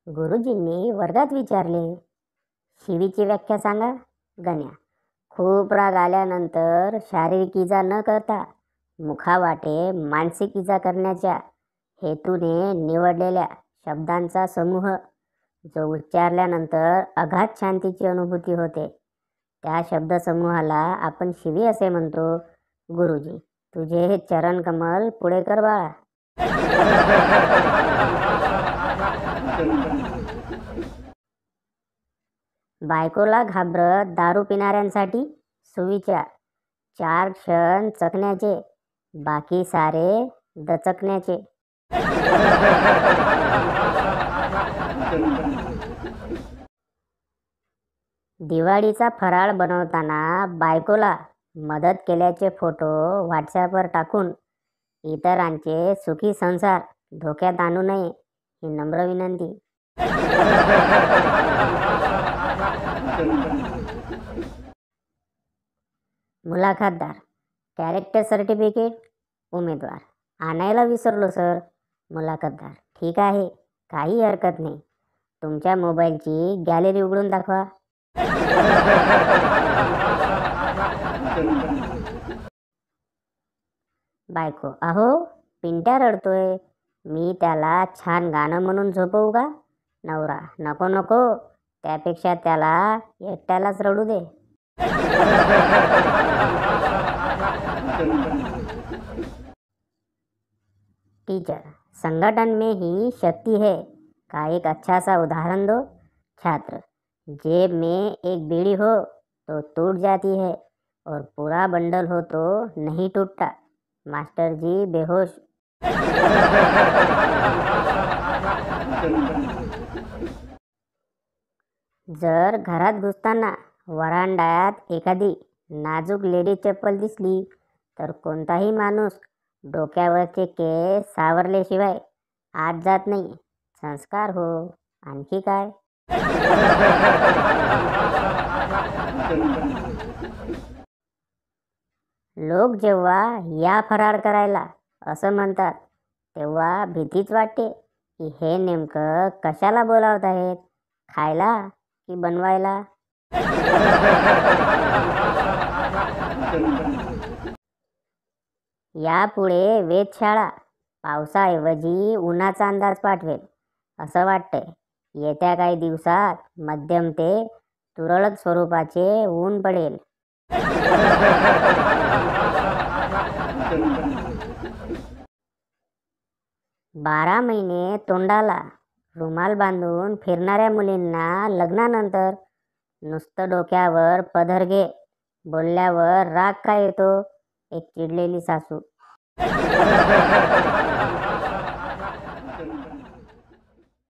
गुरुजींनी वर्गात विचारले, शिवीची व्याख्या सांगा. गण्या, खूप राग आल्यानंतर शारीरिक इजा न करता मुखावाटे मानसिक इजा करण्याच्या हेतूने निवडलेल्या शब्दांचा समूह जो उच्चारल्यानंतर अगाध शांतीची अनुभूती होते, त्या शब्दसमूहाला आपण शिवी असे म्हणतो. गुरुजी, तुझे चरण कमल पुढे कर बाळा. बायकोला घाबरत दारू पिणाऱ्यांसाठी सुविचार. 4 क्षण चकण्याचे, बाकी सारे दचकण्याचे. दिवाळीचा फराळ बनवताना बायकोला मदत केल्याचे फोटो व्हॉट्सॲपवर टाकून इतरांचे सुखी संसार धोक्यात आणू नये ही नम्र विनंती. मुलाखतदार, कॅरेक्टर सर्टिफिकेट. उमेदवार, आणायला विसरलो सर. मुलाखतदार, ठीक आहे, काही हरकत नाही. तुमच्या मोबाईलची गॅलरी उघडून दाखवा. बायको, अहो पिंट्या रडतोय, मी त्याला छान गाणं म्हणून झोपवू का? नवरा, नको नको, त्यापेक्षा त्याला एकट्यालाच रडू दे. टीचर, संगठन में ही शक्ति है का एक अच्छा सा उदाहरण दो. छात्र, जेब में एक बीड़ी हो तो टूट जाती है और पूरा बंडल हो तो नहीं टूटता. मास्टर जी बेहोश. जर घरात घुसताना वरांड्यात एखादी नाजूक लेडी चप्पल दिसली तर कोणताही माणूस डोक्यावरचे केस सावरल्याशिवाय आत जात नाही. संस्कार हो, आणखी काय. लोक जेव्हा या फराळ करायला असं म्हणतात तेव्हा भीतीच वाटते की हे नेमकं कशाला बोलावत आहेत, खायला की बनवायला. यापुढे वेधशाळा पावसाऐवजी उन्हाचा अंदाज पाठवेल असं वाटतंय. येत्या काही दिवसात मध्यम ते तुरळक स्वरूपाचे ऊन पडेल. 12 महिने तोंडाला रुमाल बांधून फिरणाऱ्या मुलींना लग्नानंतर नुसतं डोक्यावर पदर घे बोलल्यावर राग का येतो. एक चिडलेली सासू.